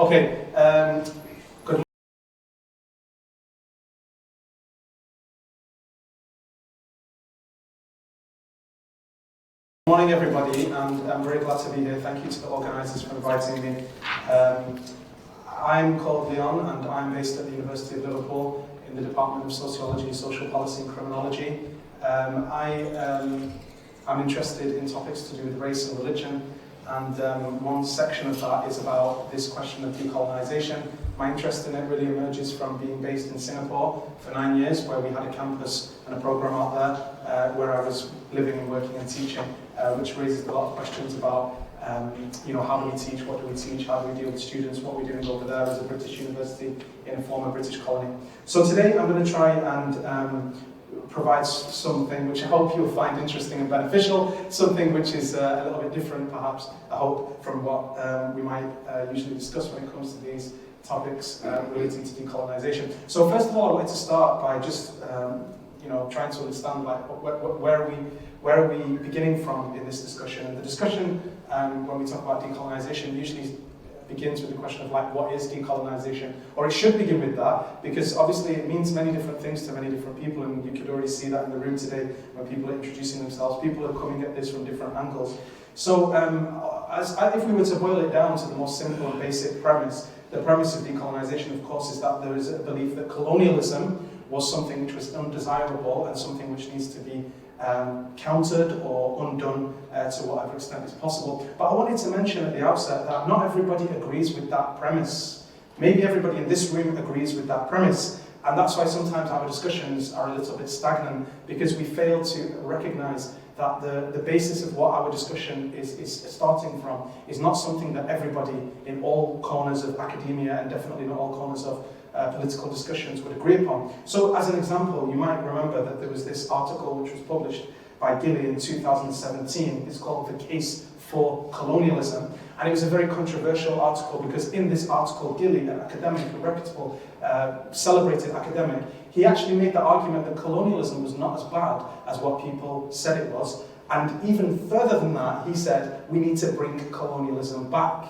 Okay, good morning, everybody, and I'm very glad to be here. Thank you to the organisers for inviting me. I'm called Leon, and I'm based at the University of Liverpool in the Department of Sociology, Social Policy and Criminology. I'm interested in topics to do with race and religion, and one section of that is about this question of decolonisation. My interest in it really emerges from being based in Singapore for 9 years, where we had a campus and a program out there where I was living and working and teaching, which raises a lot of questions about how do we teach, what do we teach, how do we deal with students, what we're doing over there as a British university in a former British colony. So today I'm going to try and provide something which I hope you'll find interesting and beneficial, something which is a little bit different perhaps, I hope, from what we might usually discuss when it comes to these topics relating to decolonisation. So first of all, I'd like to start by just trying to understand where are we beginning from in this discussion. And the discussion when we talk about decolonisation usually begins with the question of what is decolonisation, or it should begin with that, because obviously it means many different things to many different people, and you could already see that in the room today when people are introducing themselves. People are coming at this from different angles. So if we were to boil it down to the most simple and basic premise, the premise of decolonisation, of course, is that there is a belief that colonialism was something which was undesirable and something which needs to be countered or undone to whatever extent is possible. But I wanted to mention at the outset that not everybody agrees with that premise. Maybe everybody in this room agrees with that premise, and that's why sometimes our discussions are a little bit stagnant, because we fail to recognise that the basis of what our discussion is starting from is not something that everybody in all corners of academia, and definitely not all corners of political discussions, would agree upon. So as an example, you might remember that there was this article which was published by Gilly in 2017. It's called The Case for Colonialism, and it was a very controversial article because in this article, Gilly, an academic, a reputable, celebrated academic, he actually made the argument that colonialism was not as bad as what people said it was, and even further than that, he said, we need to bring colonialism back.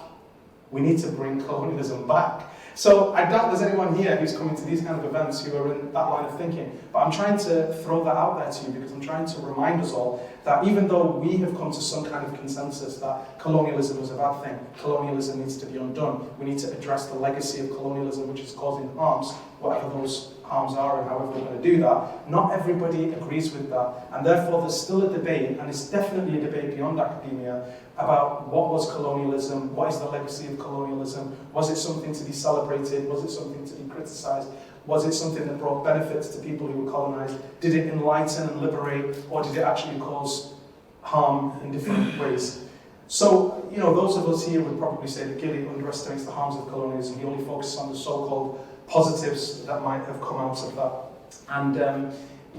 We need to bring colonialism back. So I doubt there's anyone here who's coming to these kind of events who are in that line of thinking, but I'm trying to throw that out there to you because I'm trying to remind us all that even though we have come to some kind of consensus that colonialism is a bad thing, colonialism needs to be undone, we need to address the legacy of colonialism which is causing harms, whatever those harms are and however we're going to do that, not everybody agrees with that, and therefore there's still a debate, and it's definitely a debate beyond academia, about what was colonialism, what is the legacy of colonialism, was it something to be celebrated, was it something to be criticised, was it something that brought benefits to people who were colonised, did it enlighten and liberate, or did it actually cause harm in different ways? So, those of us here would probably say that Gilly underestimates the harms of colonialism. He only focuses on the so-called positives that might have come out of that. And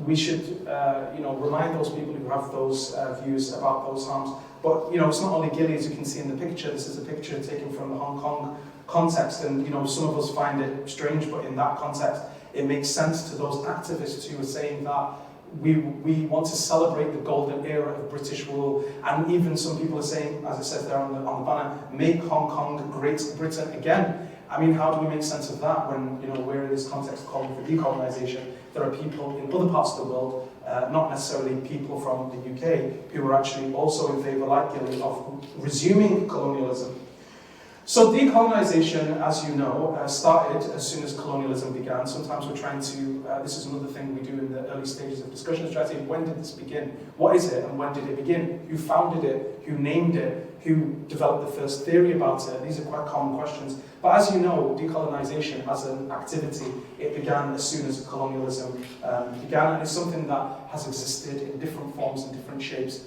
we should, remind those people who have those views about those harms. But, it's not only Gilly, as you can see in the picture. This is a picture taken from the Hong Kong context, and, some of us find it strange, but in that context, it makes sense to those activists who are saying that we want to celebrate the golden era of British rule, and even some people are saying, as it says there on the banner, make Hong Kong Great Britain again. I mean, how do we make sense of that when, we're in this context calling for decolonisation? There are people in other parts of the world, not necessarily people from the UK, who are actually also in favour, like Gilly, of resuming colonialism. So decolonisation, as you know, started as soon as colonialism began. Sometimes we're trying to, this is another thing we do in the early stages of discussions, try to say, when did this begin? What is it and when did it begin? Who founded it? Who named it? Who developed the first theory about it? These are quite common questions. But as you know, decolonisation as an activity, it began as soon as colonialism began, and it's something that has existed in different forms and different shapes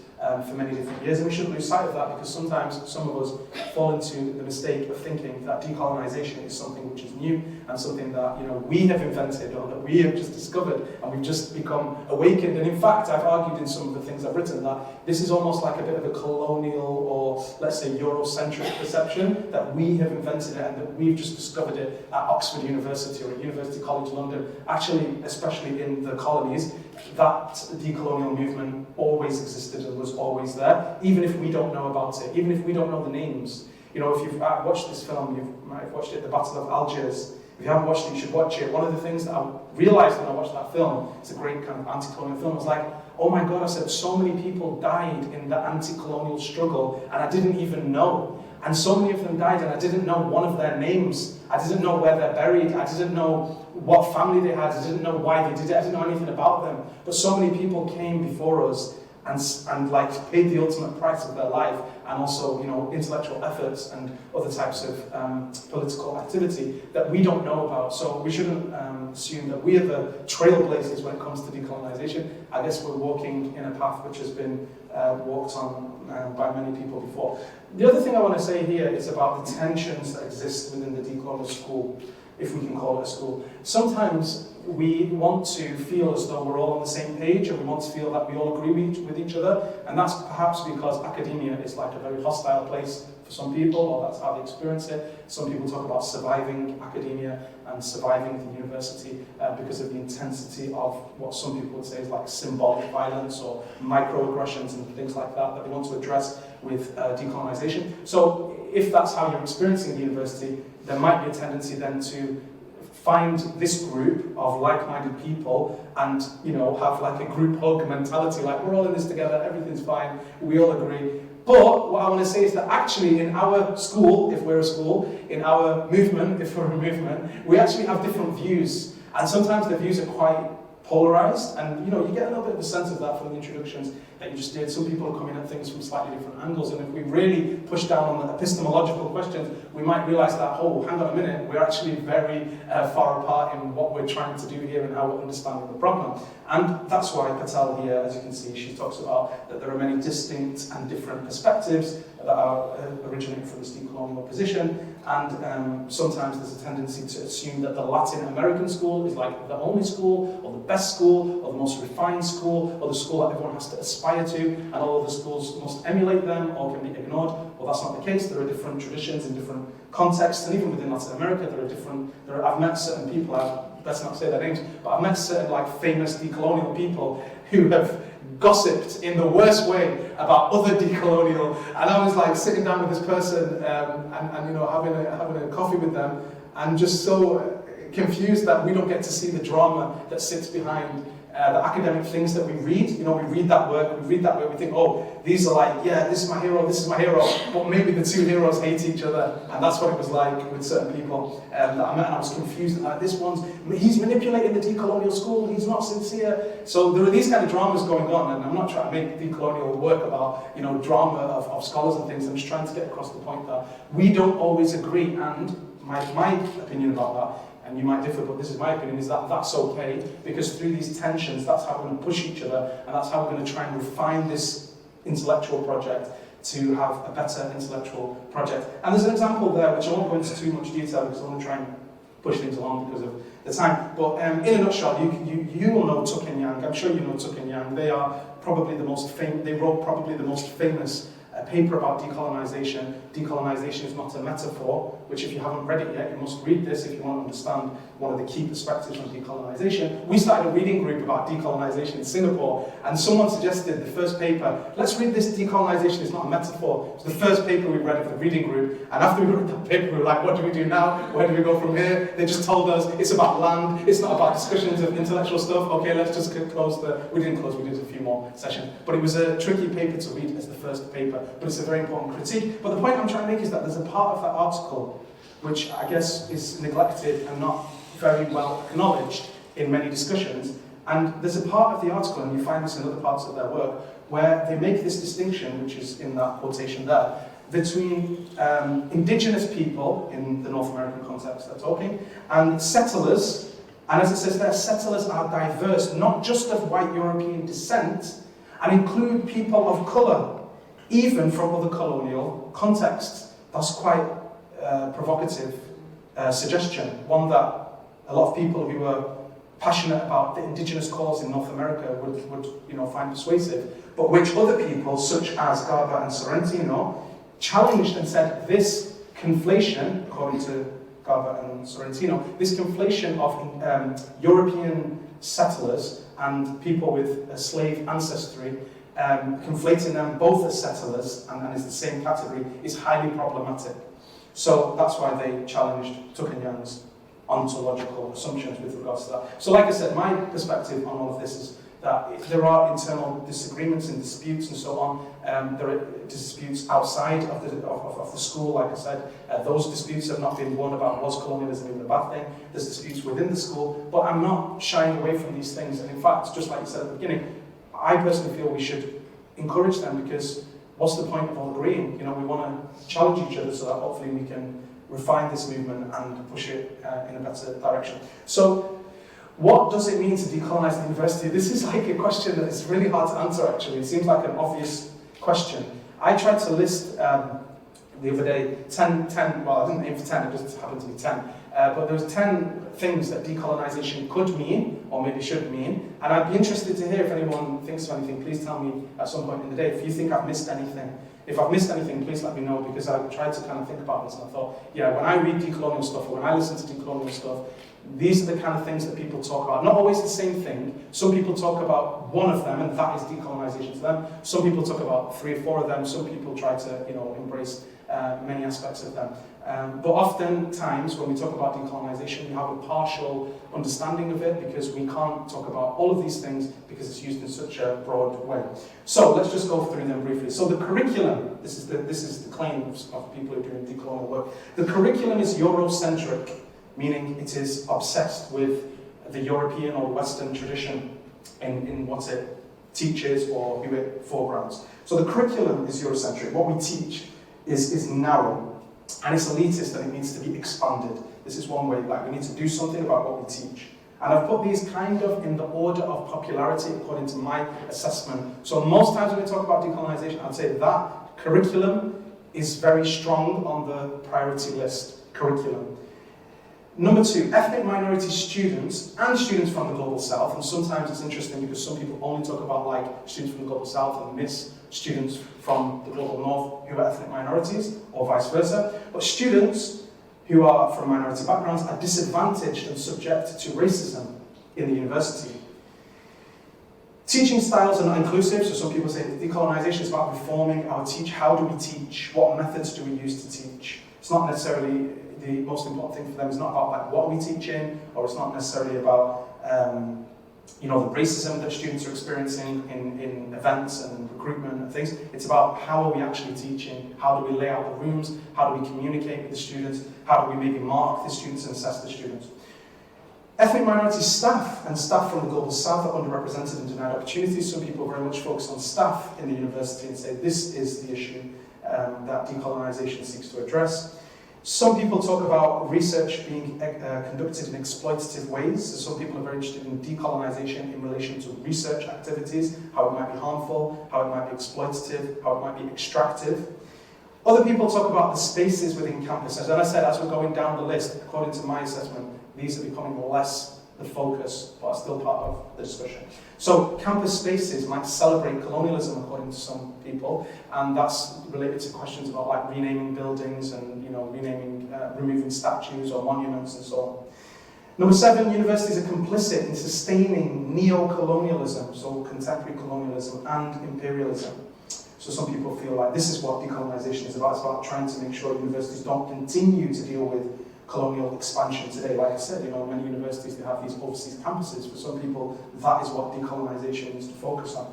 for many different years, and we shouldn't lose sight of that, because sometimes some of us fall into the mistake of thinking that decolonisation is something which is new and something that we have invented or that we have just discovered and we've just become awakened. And in fact, I've argued in some of the things I've written that this is almost like a bit of a colonial or, let's say, Eurocentric perception that we have invented it and that we've just discovered it at Oxford University or at University College London. Actually, especially in the colonies, that decolonial movement always existed and was always there, even if we don't know about it, even if we don't know the names. You know, if you've watched this film, you might have watched it, The Battle of Algiers. If you haven't watched it, you should watch it. One of the things that I realized when I watched that film, it's a great kind of anti-colonial film, I was like, oh my God, I said, so many people died in the anti-colonial struggle, and I didn't even know. And so many of them died, and I didn't know one of their names. I didn't know where they're buried. I didn't know what family they had. I didn't know why they did it. I didn't know anything about them. But so many people came before us and like paid the ultimate price of their life, and also, you know, intellectual efforts and other types of political activity that we don't know about. So we shouldn't assume that we are the trailblazers when it comes to decolonisation. I guess we're walking in a path which has been walked on by many people before. The other thing I want to say here is about the tensions that exist within the decolonial school, if we can call it a school. Sometimes we want to feel as though we're all on the same page, and we want to feel that we all agree with each other, and that's perhaps because academia is like a very hostile place for some people, or that's how they experience it. Some people talk about surviving academia and surviving the university because of the intensity of what some people would say is like symbolic violence or microaggressions and things like that that they want to address with decolonisation. So if that's how you're experiencing the university, there might be a tendency then to find this group of like-minded people and, you know, have like a group hug mentality, like we're all in this together, everything's fine, we all agree. But what I want to say is that actually in our school, if we're a school, in our movement, if we're a movement, we actually have different views. And sometimes the views are quite polarized, and you know, you get a little bit of a sense of that from the introductions that you just did. Some people are coming at things from slightly different angles, and if we really push down on the epistemological questions, we might realize that, oh, hang on a minute, we're actually very far apart in what we're trying to do here and how we're understanding the problem. And that's why Patel here, as you can see, she talks about that there are many distinct and different perspectives that are originating from this decolonial position, and sometimes there's a tendency to assume that the Latin American school is like the only school, or the best school, or the most refined school, or the school that everyone has to aspire to, and all of the schools must emulate them or can be ignored. Well, that's not the case. There are different traditions in different contexts, and even within Latin America, I've met certain people, I best not say their names, but I've met certain like famous decolonial people who have gossiped in the worst way about other decolonial, and I was like sitting down with this person and you know, having a coffee with them, and just so confused that we don't get to see the drama that sits behind the academic things that we read. You know, we read that work, we think, oh, these are like, yeah, this is my hero, but maybe the two heroes hate each other, and that's what it was like with certain people that I met, and I was confused, like, he's manipulating the decolonial school, he's not sincere. So there are these kind of dramas going on, and I'm not trying to make decolonial work about, you know, drama of scholars and things. I'm just trying to get across the point that we don't always agree, and my opinion about that, and you might differ, but this is my opinion, is that that's okay, because through these tensions, that's how we're going to push each other, and that's how we're going to try and refine this intellectual project to have a better intellectual project. And there's an example there, which I won't go into too much detail, because I want to try and push things along because of the time. But in a nutshell, you will know Tuck and Yang. I'm sure you know Tuck and Yang. They are probably the most famous. They wrote probably the most famous paper about decolonisation. Decolonisation is not a metaphor, which if you haven't read it yet, you must read this if you want to understand one of the key perspectives on decolonisation. We started a reading group about decolonisation in Singapore, and someone suggested the first paper, let's read this Decolonisation is not a metaphor. It's the first paper we read of the reading group, and after we read that paper, we were like, what do we do now? Where do we go from here? They just told us it's about land, it's not about discussions of intellectual stuff. Okay, let's just close we didn't close, we did a few more sessions. But it was a tricky paper to read as the first paper, but it's a very important critique. But the point I'm trying to make is that there's a part of that article which I guess is neglected and not very well acknowledged in many discussions. And there's a part of the article, and you find this in other parts of their work, where they make this distinction, which is in that quotation there, between indigenous people, in the North American context they're talking, and settlers. And as it says there, settlers are diverse, not just of white European descent, and include people of colour, even from other colonial contexts. That's quite a provocative suggestion, one that a lot of people who are passionate about the indigenous cause in North America would find persuasive, but which other people, such as Garber and Sorrentino, challenged and said this conflation, according to Garber and Sorrentino, this conflation of European settlers and people with a slave ancestry, conflating them both as settlers and as the same category, is highly problematic. So that's why they challenged Tuck and Young's ontological assumptions with regards to that. So like I said, my perspective on all of this is that if there are internal disagreements and disputes and so on, there are disputes outside of the school, like I said. Those disputes have not been won about was colonialism even a bad thing. There's disputes within the school, but I'm not shying away from these things. And in fact, just like you said at the beginning, I personally feel we should encourage them, because what's the point of all agreeing? You know, we want to challenge each other so that hopefully we can refine this movement and push it in a better direction. So, what does it mean to decolonize the university? This is like a question that is really hard to answer, actually. It seems like an obvious question. I tried to list the other day 10, well, I didn't aim for 10, it just happened to be 10. But there was 10 things that decolonization could mean, or maybe should mean. And I'd be interested to hear if anyone thinks of anything. Please tell me at some point in the day if you think I've missed anything. If I've missed anything, please let me know, because I tried to kind of think about this and I thought, yeah, when I read decolonial stuff, or when I listen to decolonial stuff, these are the kind of things that people talk about. Not always the same thing. Some people talk about one of them, and that is decolonization to them. Some people talk about 3 or 4 of them. Some people try to, embrace many aspects of them. But oftentimes, when we talk about decolonization, we have a partial understanding of it, because we can't talk about all of these things because it's used in such a broad way. So let's just go through them briefly. So the curriculum, this is the claim of people who are doing decolonial work. The curriculum is Eurocentric, meaning it is obsessed with the European or Western tradition in what it teaches or who it foregrounds. So the curriculum is Eurocentric. What we teach is narrow, and it's elitist, and it needs to be expanded. This is one way, like we need to do something about what we teach. And I've put these kind of in the order of popularity according to my assessment. So most times when we talk about decolonization, I'd say that curriculum is very strong on the priority list, curriculum. Number 2, ethnic minority students and students from the Global South. And sometimes it's interesting because some people only talk about like students from the Global South and miss students from the Global North who are ethnic minorities, or vice versa. But students who are from minority backgrounds are disadvantaged and subject to racism in the university. Teaching styles are not inclusive, so some people say decolonization is about reforming our teach. How do we teach? What methods do we use to teach? It's not necessarily the most important thing for them. It's not about like what we teach in, or it's not necessarily about the racism that students are experiencing in events and recruitment and things. It's about how are we actually teaching, how do we lay out the rooms, how do we communicate with the students, how do we maybe mark the students and assess the students. Ethnic minority staff and staff from the Global South are underrepresented and denied opportunities. Some people very much focus on staff in the university and say this is the issue that decolonization seeks to address. Some people talk about research being conducted in exploitative ways. So some people are very interested in decolonization in relation to research activities, how it might be harmful, how it might be exploitative, how it might be extractive. Other people talk about the spaces within campus. As I said, as we're going down the list, according to my assessment, these are becoming less the focus, but are still part of the discussion. So campus spaces might celebrate colonialism, according to some people, and that's related to questions about like renaming buildings and removing statues or monuments and so on. Number 7, universities are complicit in sustaining neo-colonialism, so contemporary colonialism and imperialism. So some people feel like this is what decolonization is about. It's about trying to make sure universities don't continue to deal with colonial expansion today. Like I said, many universities, they have these overseas campuses. For some people, that is what decolonization needs to focus on.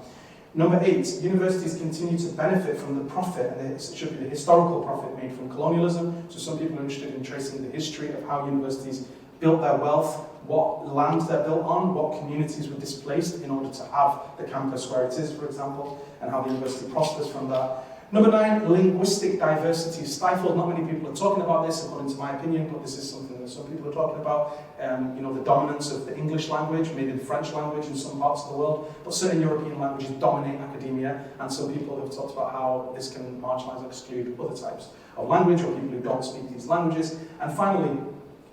Number 8, universities continue to benefit from the profit, and it should be the historical profit made from colonialism. So some people are interested in tracing the history of how universities built their wealth, what land they're built on, what communities were displaced in order to have the campus where it is, for example, and how the university prospers from that. Number 9, linguistic diversity is stifled. Not many people are talking about this, according to my opinion, but this is something that some people are talking about. The dominance of the English language, maybe the French language in some parts of the world, but certain European languages dominate academia, and some people have talked about how this can marginalize and exclude other types of language, or people who don't speak these languages. And finally,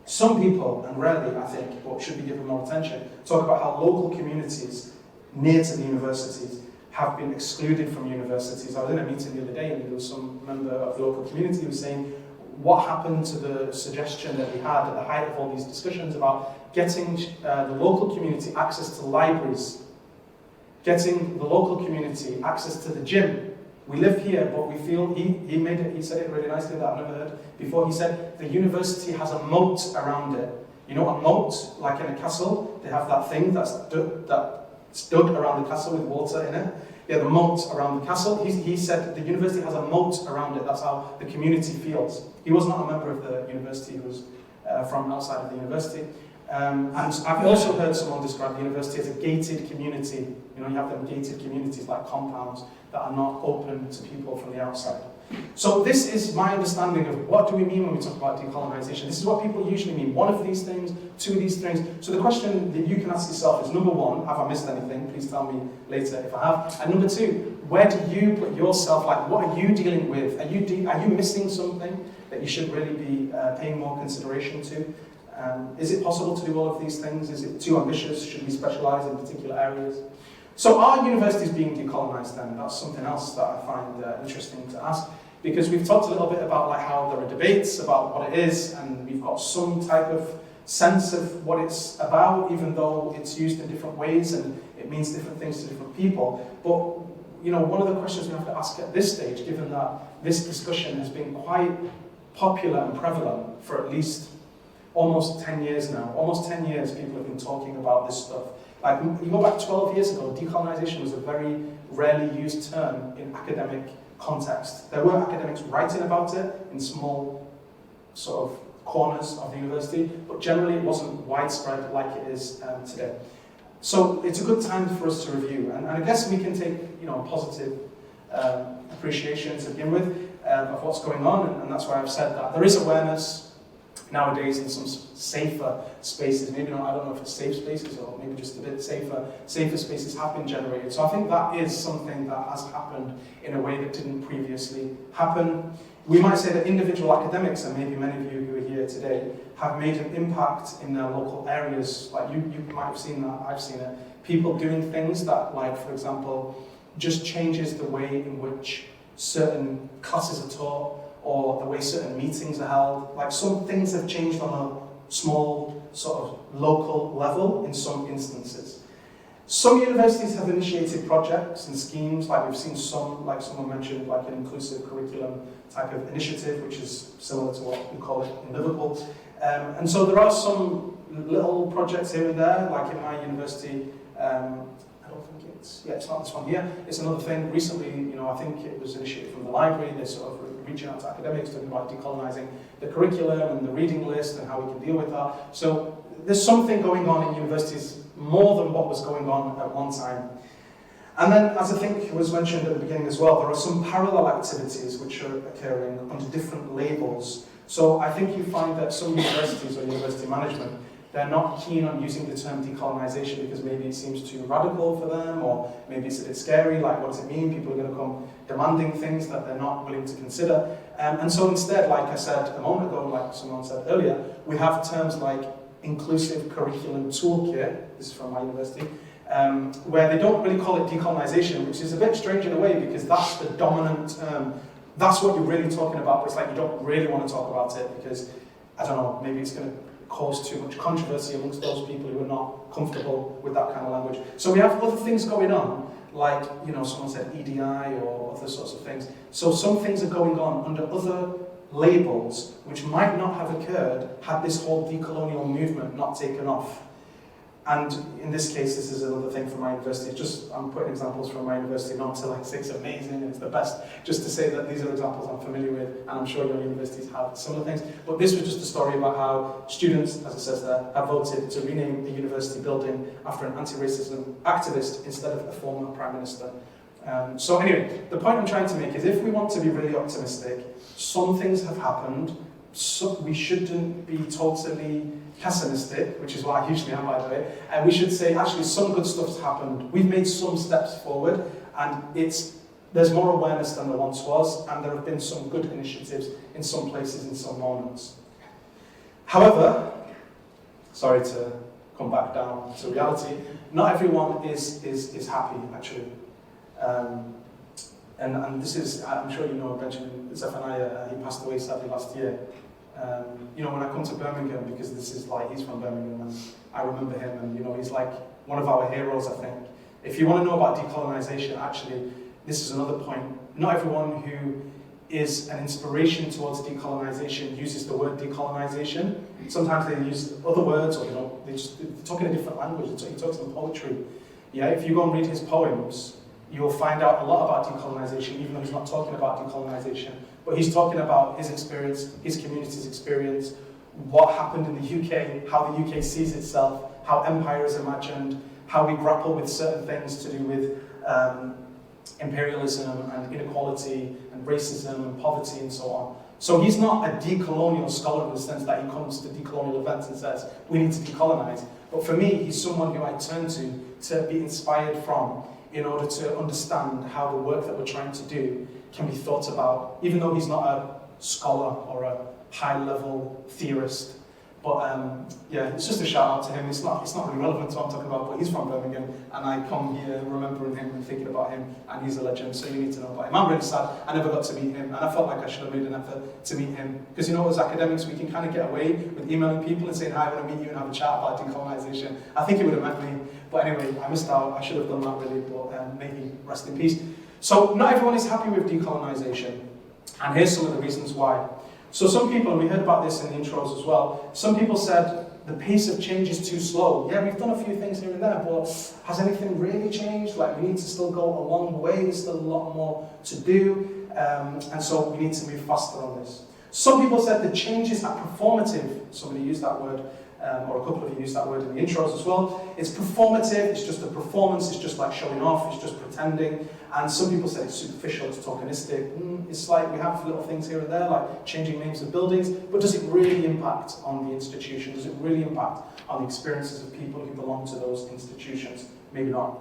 some people, and rarely I think, but should be given more attention, talk about how local communities near to the universities have been excluded from universities. I was in a meeting the other day and there was some member of the local community who was saying, what happened to the suggestion that we had at the height of all these discussions about getting the local community access to libraries, getting the local community access to the gym, We live here, but we feel, he said it really nicely that I've never heard before. He said, the university has a moat around it. You know, a moat, like in a castle, they have that thing that's dug around the castle with water in it. Yeah, the moat around the castle. He said the university has a moat around it. That's how the community feels. He was not a member of the university. He was from outside of the university. And I've also heard someone describe the university as a gated community. You know, you have them gated communities like compounds that are not open to people from the outside. So this is my understanding of what do we mean when we talk about decolonisation. This is what people usually mean. One of these things, two of these things. So the question that you can ask yourself is, number one, have I missed anything? Please tell me later if I have. And number two, where do you put yourself? Like, what are you dealing with? Are you missing something that you should really be paying more consideration to? Is it possible to do all of these things? Is it too ambitious? Should we specialise in particular areas? So are universities being decolonised then? That's something else that I find interesting to ask, because we've talked a little bit about like how there are debates about what it is, and we've got some type of sense of what it's about, even though it's used in different ways and it means different things to different people. But you know, one of the questions we have to ask at this stage, given that this discussion has been quite popular and prevalent for at least almost 10 years now. Almost 10 years people have been talking about this stuff. Like, you go back 12 years ago, decolonisation was a very rarely used term in academic context. There were academics writing about it in small sort of corners of the university, but generally it wasn't widespread like it is today. So it's a good time for us to review, and I guess we can take, you know, positive appreciation to begin with of what's going on, and that's why I've said that there is awareness nowadays in some safer spaces. Maybe not, I don't know if it's safe spaces or maybe just a bit safer spaces have been generated. So I think that is something that has happened in a way that didn't previously happen. We might say that individual academics, and maybe many of you who are here today, have made an impact in their local areas. Like you might have seen that, I've seen it. People doing things that, like, for example, just changes the way in which certain classes are taught, or the way certain meetings are held. Like, some things have changed on a small, sort of local level in some instances. Some universities have initiated projects and schemes, like we've seen some, like someone mentioned, like an inclusive curriculum type of initiative, which is similar to what we call it in Liverpool. And so there are some little projects here and there, like in my university, it's not this one here, it's another thing. Recently, you know, I think it was initiated from the library, they're sort of reaching out to academics, talking about decolonising the curriculum and the reading list and how we can deal with that. So there's something going on in universities more than what was going on at one time. And then, as I think was mentioned at the beginning as well, there are some parallel activities which are occurring under different labels. So I think you find that some universities or university management, they're not keen on using the term decolonisation because maybe it seems too radical for them, or maybe it's a bit scary, like what does it mean? People are going to come demanding things that they're not willing to consider. And so instead, like I said a moment ago, like someone said earlier, we have terms like inclusive curriculum toolkit, this is from my university, where they don't really call it decolonisation, which is a bit strange in a way because that's the dominant term. That's what you're really talking about, but it's like you don't really want to talk about it because, I don't know, maybe it's going to cause too much controversy amongst those people who are not comfortable with that kind of language. So we have other things going on, like, you know, someone said EDI or other sorts of things. So some things are going on under other labels which might not have occurred had this whole decolonial movement not taken off. And in this case, this is another thing from my university. I'm putting examples from my university, not to like say it's amazing and it's the best, just to say that these are examples I'm familiar with, and I'm sure your universities have similar things. But this was just a story about how students, as it says there, have voted to rename the university building after an anti-racism activist instead of a former prime minister. So anyway, the point I'm trying to make is if we want to be really optimistic, some things have happened, so we shouldn't be totally pessimistic, which is what I usually am, by the way, and we should say, actually, some good stuff's happened. We've made some steps forward, and there's more awareness than there once was, and there have been some good initiatives in some places, in some moments. However, sorry to come back down to reality, not everyone is happy, actually. And this is, I'm sure you know Benjamin Zephaniah, he passed away sadly last year. You know, when I come to Birmingham, because this is like, he's from Birmingham, and I remember him, and you know, he's like one of our heroes, I think. If you want to know about decolonisation, actually, this is another point not everyone who is an inspiration towards decolonisation uses the word decolonisation. Sometimes they use other words, or they talk in a different language. He talks in poetry. Yeah, if you go and read his poems, you'll find out a lot about decolonisation, even though he's not talking about decolonisation. But he's talking about his experience, his community's experience, what happened in the UK, how the UK sees itself, how empire is imagined, how we grapple with certain things to do with imperialism and inequality and racism and poverty and so on. So he's not a decolonial scholar in the sense that he comes to decolonial events and says, we need to decolonize. But for me, he's someone who I turn to be inspired from in order to understand how the work that we're trying to do can be thought about, even though he's not a scholar or a high-level theorist. But yeah, it's just a shout out to him. It's not really relevant to what I'm talking about, but he's from Birmingham, and I come here remembering him and thinking about him, and he's a legend, so you need to know about him. I'm really sad I never got to meet him, and I felt like I should have made an effort to meet him. Because as academics, we can kind of get away with emailing people and saying, hi, I want to meet you and have a chat about decolonisation. I think he would have met me, but anyway, I missed out. I should have done that really, but maybe rest in peace. So not everyone is happy with decolonisation, and here's some of the reasons why. So some people, and we heard about this in the intros as well, some people said the pace of change is too slow. Yeah, we've done a few things here and there, but has anything really changed? Like, we need to still go a long way, there's still a lot more to do, and so we need to move faster on this. Some people said the changes are performative. Somebody used that word, or a couple of you used that word in the intros as well. It's performative, it's just a performance, it's just like showing off, it's just pretending. And some people say it's superficial, it's tokenistic. It's like we have little things here and there, like changing names of buildings, but does it really impact on the institution? Does it really impact on the experiences of people who belong to those institutions? Maybe not.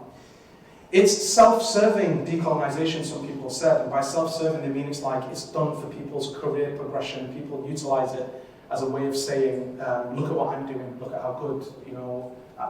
It's self-serving decolonisation, some people said, and by self-serving they mean it's like it's done for people's career progression. People utilise it as a way of saying, look at what I'm doing, look at how good,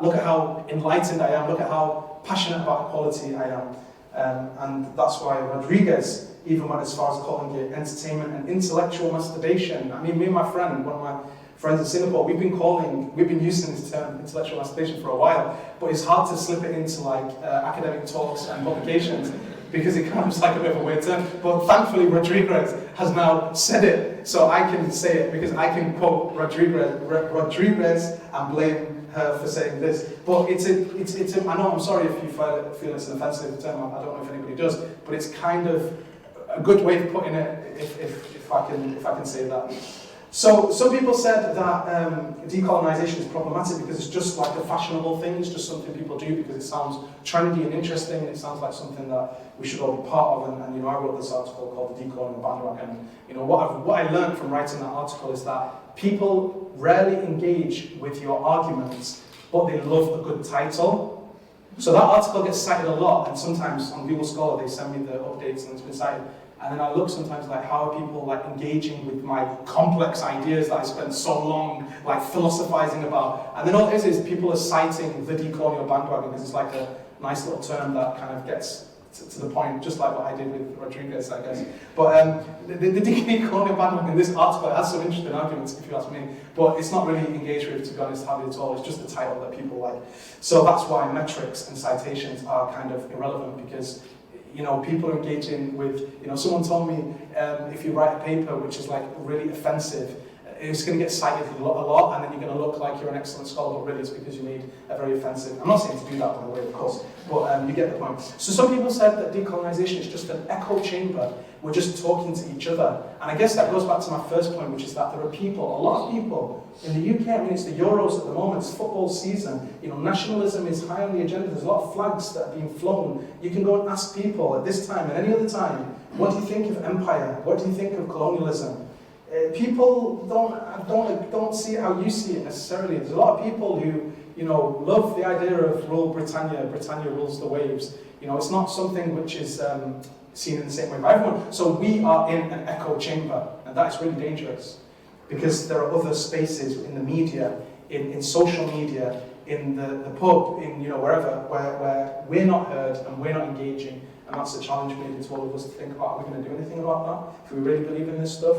look at how enlightened I am, look at how passionate about equality I am. And that's why Rodriguez even went as far as calling it entertainment and intellectual masturbation. I mean, me and my friend, one of my friends in Singapore, we've been using this term intellectual masturbation for a while, but it's hard to slip it into like academic talks and publications because it comes like a bit of a weird term. But thankfully, Rodriguez has now said it, so I can say it because I can quote Rodriguez and blame her for saying this. But I know, I'm sorry if you feel it's an offensive term, I don't know if anybody does, but it's kind of a good way of putting it, if I can say that. So some people said that decolonisation is problematic because it's just like a fashionable thing, it's just something people do because it sounds trendy and interesting, and it sounds like something that we should all be part of, and I wrote this article called The Decolonial Bandwagon. What I learned from writing that article is that people rarely engage with your arguments, but they love a good title. So that article gets cited a lot, and sometimes on Google Scholar they send me the updates and it's been cited. And then I look sometimes like how are people like engaging with my complex ideas that I spent so long like philosophizing about. And then all it is people are citing the decolonial bandwagon because it's like a nice little term that kind of gets to the point, just like what I did with Rodriguez, I guess. But the decolonial bandwagon, this article has some interesting arguments, if you ask me, but it's not really engaged with, to be honest, hardly at all. It's just the title that people like. So that's why metrics and citations are kind of irrelevant because people are engaging with, someone told me if you write a paper which is like really offensive, it's going to get cited a lot, and then you're going to look like you're an excellent scholar, but really it's because you made a very offensive. I'm not saying to do that, by the way, of course, but you get the point. So some people said that decolonisation is just an echo chamber. We're just talking to each other. And I guess that goes back to my first point, which is that there are people, a lot of people, in the UK, I mean, it's the Euros at the moment, it's football season, nationalism is high on the agenda, there's a lot of flags that are being flown. You can go and ask people at this time and any other time, what do you think of empire? What do you think of colonialism? People don't see it how you see it necessarily. There's a lot of people who, love the idea of rule Britannia, Britannia rules the waves. It's not something which is seen in the same way by everyone. So we are in an echo chamber, and that is really dangerous because there are other spaces in the media, in social media, in the pub, in wherever, where we're not heard and we're not engaging, and that's a challenge maybe to all of us to think about. Are we going to do anything about that? If we really believe in this stuff?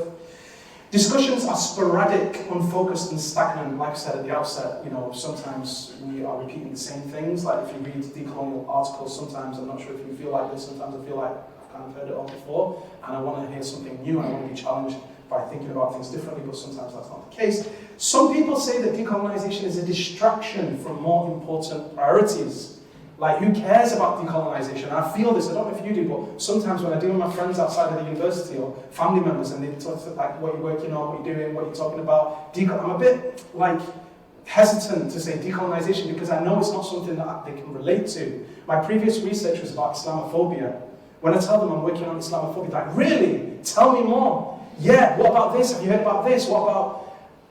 Discussions are sporadic, unfocused, and stagnant. Like I said at the outset, sometimes we are repeating the same things. Like if you read decolonial articles, sometimes I'm not sure if you feel like this. Sometimes I feel like I've kind of heard it all before, and I want to hear something new, and I want to be challenged by thinking about things differently, but sometimes that's not the case. Some people say that decolonisation is a distraction from more important priorities. Like, who cares about decolonisation? And I feel this, I don't know if you do, but sometimes when I deal with my friends outside of the university or family members and they talk like, what you're working on, what you're doing, what you're talking about, I'm a bit, like, hesitant to say decolonisation because I know it's not something that they can relate to. My previous research was about Islamophobia. When I tell them I'm working on Islamophobia, they're like, really? Tell me more. Yeah, what about this? Have you heard about this? What about...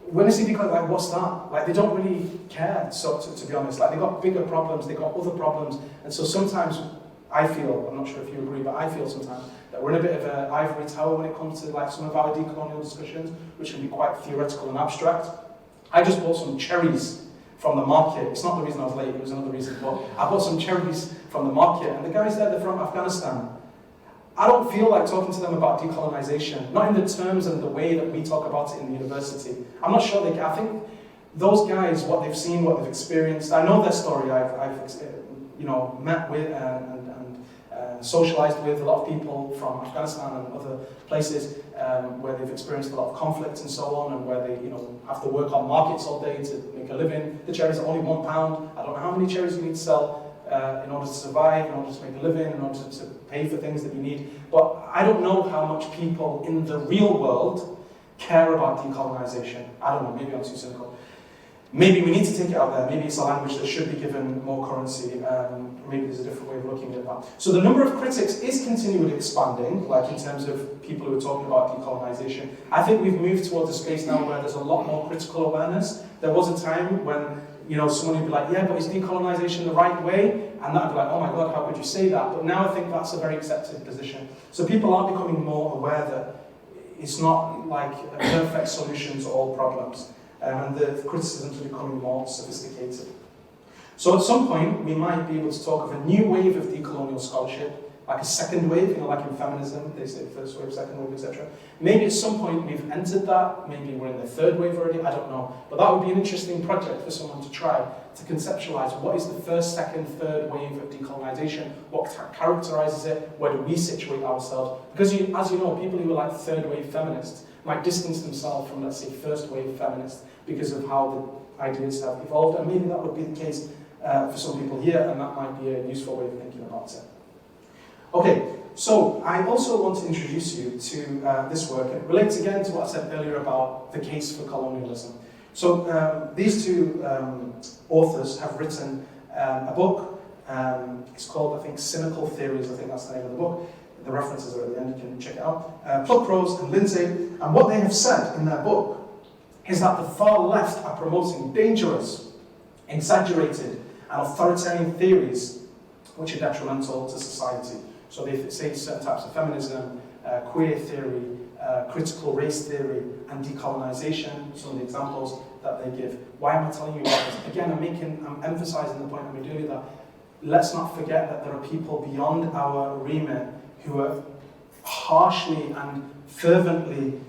When I say decolonial, like, what's that? Like, they don't really care, so to be honest. Like, they've got bigger problems, they've got other problems, and so sometimes I feel, I'm not sure if you agree, but I feel sometimes that we're in a bit of an ivory tower when it comes to like some of our decolonial discussions, which can be quite theoretical and abstract. I just bought some cherries from the market. It's not the reason I was late, it was another reason, but I bought some cherries from the market, and the guys there, they're from Afghanistan. I don't feel like talking to them about decolonisation, not in the terms and the way that we talk about it in the university. I'm not sure they can. I think those guys, what they've seen, what they've experienced, I know their story. I've met with and socialised with a lot of people from Afghanistan and other places where they've experienced a lot of conflict and so on, and where they have to work on markets all day to make a living. The cherries are only £1. I don't know how many cherries you need to sell in order to survive, in order to make a living, in order to pay for things that you need. But I don't know how much people in the real world care about decolonisation. I don't know, maybe I'm too cynical. Maybe we need to take it out there. Maybe it's a language that should be given more currency. Maybe there's a different way of looking at that. So the number of critics is continually expanding, like in terms of people who are talking about decolonisation. I think we've moved towards a space now where there's a lot more critical awareness. There was a time when someone would be like, yeah, but is decolonisation the right way? And that'd be like, oh my God, how could you say that? But now I think that's a very accepted position. So people are becoming more aware that it's not like a perfect solution to all problems. And the criticisms are becoming more sophisticated. So at some point, we might be able to talk of a new wave of decolonial scholarship, like a second wave, like in feminism, they say first wave, second wave, etc. Maybe at some point we've entered that, maybe we're in the third wave already, I don't know. But that would be an interesting project for someone to try to conceptualize what is the first, second, third wave of decolonisation, what characterises it, where do we situate ourselves? Because as you know, people who are like third wave feminists might distance themselves from, let's say, first wave feminists because of how the ideas have evolved, and maybe that would be the case for some people here, and that might be a useful way of thinking about it. Okay, so I also want to introduce you to this work. It relates again to what I said earlier about the case for colonialism. So these two authors have written a book. It's called, I think, Cynical Theories. I think that's the name of the book. The references are at the end, you can check it out. Pluckrose and Lindsay. And what they have said in their book is that the far left are promoting dangerous, exaggerated, and authoritarian theories which are detrimental to society. So they say certain types of feminism, queer theory, critical race theory, and decolonisation, some of the examples that they give. Why am I telling you about this? Again, I'm emphasising the point that we do that let's not forget that there are people beyond our remit who are harshly and fervently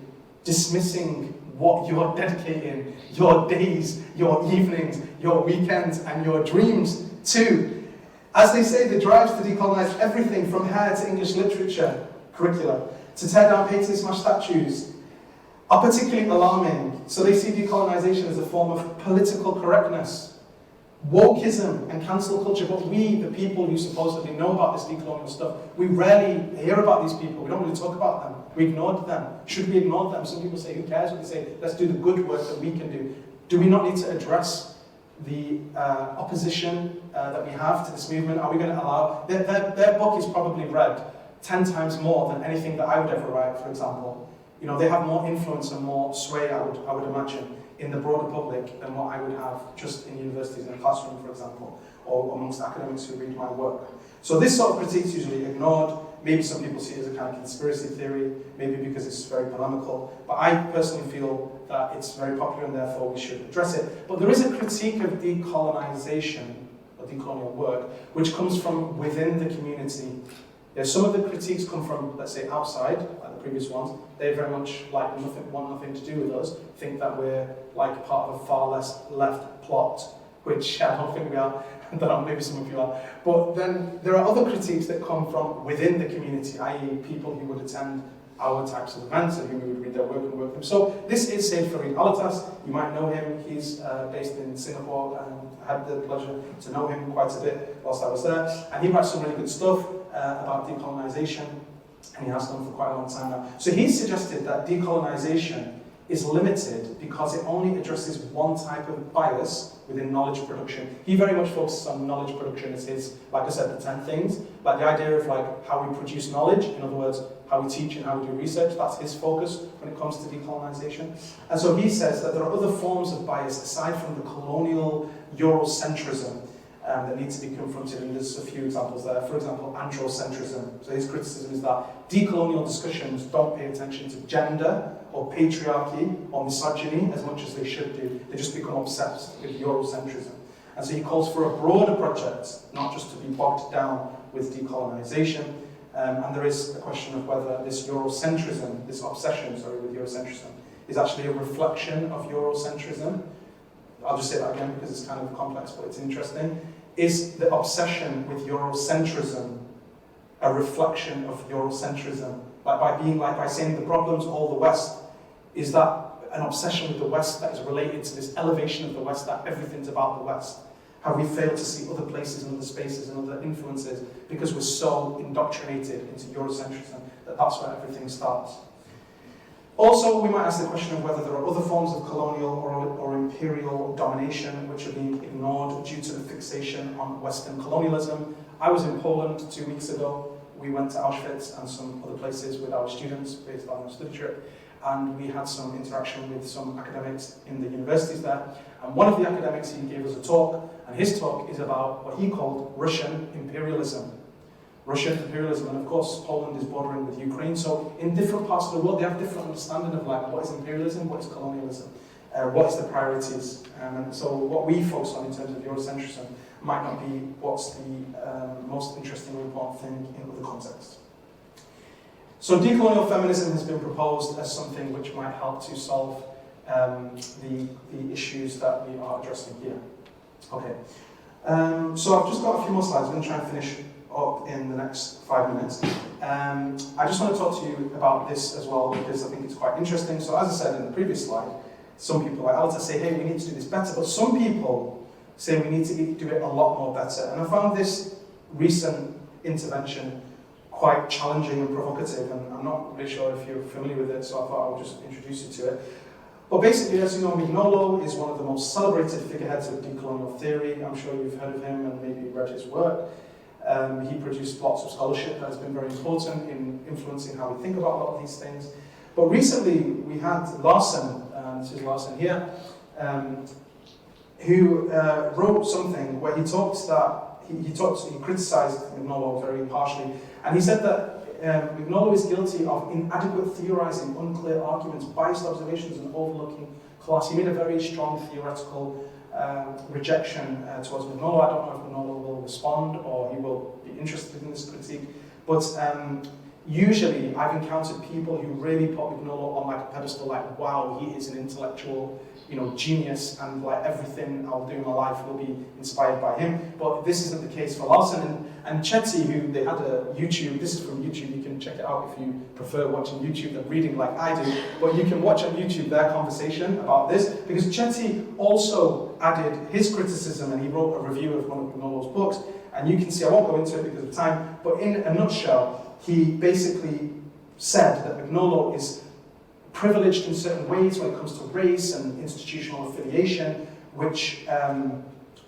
dismissing what you're dedicating your days, your evenings, your weekends, and your dreams to. As they say, the drives to decolonise everything from hair to English literature curricula, to tear down paintings, smash statues, are particularly alarming. So they see decolonisation as a form of political correctness, wokeism and cancel culture. But we, the people who supposedly know about this decolonial stuff, we rarely hear about these people. We don't really talk about them. We ignored them. Should we ignore them? Some people say, who cares what they say? Let's do the good work that we can do. Do we not need to address the opposition that we have to this movement? Are we going to allow... Their book is probably read 10 times more than anything that I would ever write, for example. You know, they have more influence and more sway, I would imagine, in the broader public than what I would have just in universities in a classroom, for example, or amongst academics who read my work. So this sort of critique is usually ignored. Maybe some people see it as a kind of conspiracy theory, maybe because it's very polemical, but I personally feel that it's very popular and therefore we should address it. But there is a critique of decolonisation, or decolonial work, which comes from within the community. Yeah, some of the critiques come from, let's say, outside, like the previous ones. They very much want nothing to do with us, think that we're like part of a far less left plot, which I don't think we are. I don't know, maybe some of you are. But then there are other critiques that come from within the community, i.e. people who would attend our types of events and who we would read their work and work with them. So this is Said Farid Alatas. You might know him. He's based in Singapore, and I had the pleasure to know him quite a bit whilst I was there. And he writes some really good stuff about decolonisation, and he has done for quite a long time now. So he suggested that decolonisation is limited because it only addresses one type of bias within knowledge production. He very much focuses on knowledge production as his, like I said, the 10 things. Like the idea of like how we produce knowledge, in other words, how we teach and how we do research, that's his focus when it comes to decolonisation. And so he says that there are other forms of bias aside from the colonial Eurocentrism that need to be confronted, and there's a few examples there. For example, androcentrism. So his criticism is that decolonial discussions don't pay attention to gender or patriarchy or misogyny as much as they should do. They just become obsessed with Eurocentrism. And so he calls for a broader project, not just to be bogged down with decolonisation. And there is a question of whether this Eurocentrism, this obsession, with Eurocentrism, is actually a reflection of Eurocentrism. I'll just say that again because it's kind of complex, but it's interesting. Is the obsession with Eurocentrism a reflection of Eurocentrism? By saying the problem's all the West, is that an obsession with the West that is related to this elevation of the West, that everything's about the West? Have we failed to see other places and other spaces and other influences because we're so indoctrinated into Eurocentrism that that's where everything starts? Also, we might ask the question of whether there are other forms of colonial or imperial domination which are being ignored due to the fixation on Western colonialism. I was in Poland 2 weeks ago. We went to Auschwitz and some other places with our students based on a study trip, and we had some interaction with some academics in the universities there. And one of the academics, he gave us a talk, and his talk is about what he called Russian imperialism. Russian imperialism, and of course Poland is bordering with Ukraine, so in different parts of the world they have different understanding of like what is imperialism, what is colonialism, what is the priorities, and so what we focus on in terms of Eurocentrism might not be what's the most interesting or important thing in other contexts. So decolonial feminism has been proposed as something which might help to solve the issues that we are addressing here. Okay, so I've just got a few more slides. I'm going to try and finish up in the next 5 minutes. I just want to talk to you about this as well because I think it's quite interesting. So as I said in the previous slide, some people like Alta say, hey, we need to do this better, but some people say we need to do it a lot more better. And I found this recent intervention quite challenging and provocative, and I'm not really sure if you're familiar with it, so I thought I would just introduce you to it. But basically, as you know, Mignolo is one of the most celebrated figureheads of decolonial theory. I'm sure you've heard of him and maybe read his work. He produced lots of scholarship that has been very important in influencing how we think about a lot of these things. But recently, we had Larson, this is Larson here, who wrote something where he talks that he criticized Mignolo very harshly, and he said that Mignolo is guilty of inadequate theorizing, unclear arguments, biased observations, and overlooking class. He made a very strong theoretical rejection towards Mignolo. I don't know if Mignolo will respond or he will be interested in this critique, but usually I've encountered people who really put Mignolo on like a pedestal, like, wow, he is an intellectual, genius, and like everything I'll do in my life will be inspired by him. But this isn't the case for Larson and Chetty, who they had a YouTube. This is from YouTube. You can check it out if you prefer watching YouTube than reading like I do. But you can watch on YouTube their conversation about this, because Chetty also added his criticism, and he wrote a review of one of Mignolo's books. And you can see, I won't go into it because of time, but in a nutshell, he basically said that Mignolo is privileged in certain ways when it comes to race and institutional affiliation, which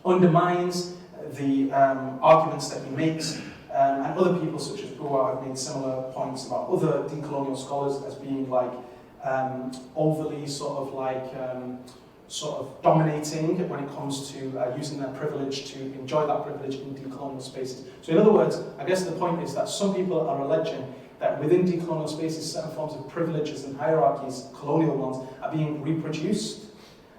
undermines the arguments that he makes, and other people such as Bua have made similar points about other decolonial scholars as being like overly sort of dominating when it comes to using their privilege to enjoy that privilege in decolonial spaces. So in other words, I guess the point is that some people are alleging that within decolonial spaces, certain forms of privileges and hierarchies, colonial ones, are being reproduced.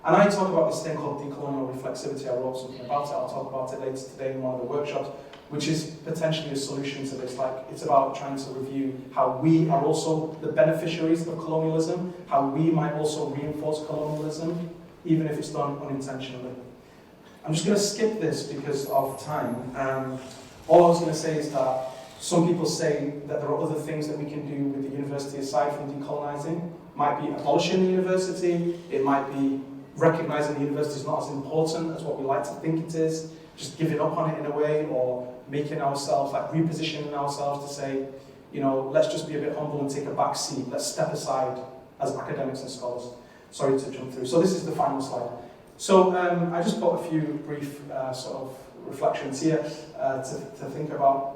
And I talk about this thing called decolonial reflexivity. I wrote something about it. I'll talk about it later today in one of the workshops, which is potentially a solution to this. Like, it's about trying to review how we are also the beneficiaries of colonialism, how we might also reinforce colonialism, even if it's done unintentionally. I'm just going to skip this because of time. All I was going to say is that some people say that there are other things that we can do with the university aside from decolonising. Might be abolishing the university, it might be recognising the university is not as important as what we like to think it is, just giving up on it in a way, or making ourselves, like repositioning ourselves to say, you know, let's just be a bit humble and take a back seat, let's step aside as academics and scholars. Sorry to jump through. So this is the final slide. So I just put a few brief sort of reflections here to think about.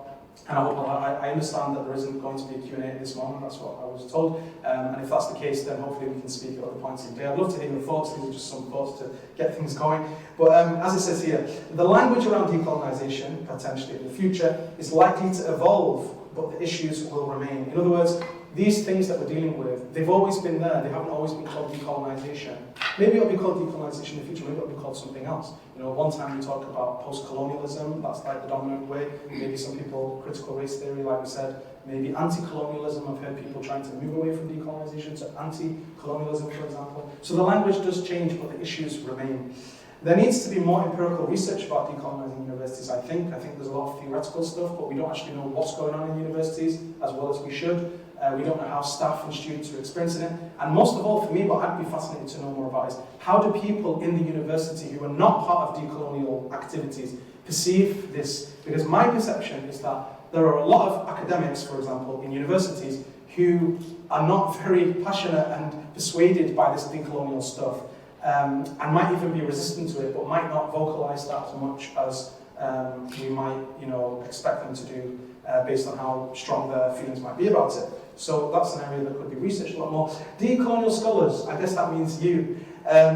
And I understand that there isn't going to be a Q&A at this moment, that's what I was told. And if that's the case, then hopefully we can speak at other points in the day. I'd love to hear your thoughts, these are just some thoughts to get things going. But as it says here, the language around decolonisation, potentially in the future, is likely to evolve, but the issues will remain. In other words, these things that we're dealing with, they've always been there, they haven't always been called decolonisation. Maybe it'll be called decolonisation in the future, maybe it'll be called something else. You know, one time we talk about post-colonialism, that's like the dominant way. Maybe some people, critical race theory, like we said, maybe anti-colonialism. I've heard people trying to move away from decolonisation to anti-colonialism, for example. So the language does change, but the issues remain. There needs to be more empirical research about decolonising universities, I think. I think there's a lot of theoretical stuff, but we don't actually know what's going on in universities as well as we should. We don't know how staff and students are experiencing it. And most of all, for me, what I'd be fascinated to know more about is how do people in the university who are not part of decolonial activities perceive this? Because my perception is that there are a lot of academics, for example, in universities who are not very passionate and persuaded by this decolonial stuff, and might even be resistant to it, but might not vocalize that as much as we might, you know, expect them to do based on how strong their feelings might be about it. So that's an area that could be researched a lot more. Decolonial scholars, I guess that means you,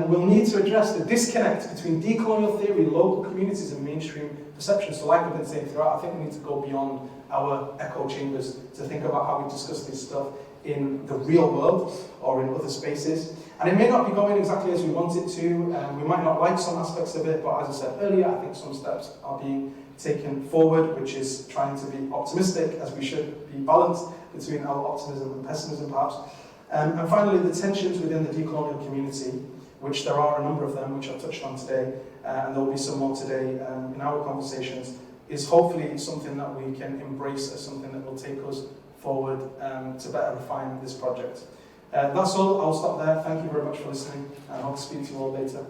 will need to address the disconnect between decolonial theory, local communities, and mainstream perception. So like I've been saying throughout, I think we need to go beyond our echo chambers to think about how we discuss this stuff in the real world or in other spaces. And it may not be going exactly as we want it to, we might not like some aspects of it, but as I said earlier, I think some steps are being taken forward, which is trying to be optimistic, as we should be balanced between our optimism and pessimism perhaps. And finally, the tensions within the decolonial community, which there are a number of them, which I've touched on today, and there will be some more today in our conversations, is hopefully something that we can embrace as something that will take us forward to better refine this project. That's all, I'll stop there. Thank you very much for listening, and I hope to speak to you all later.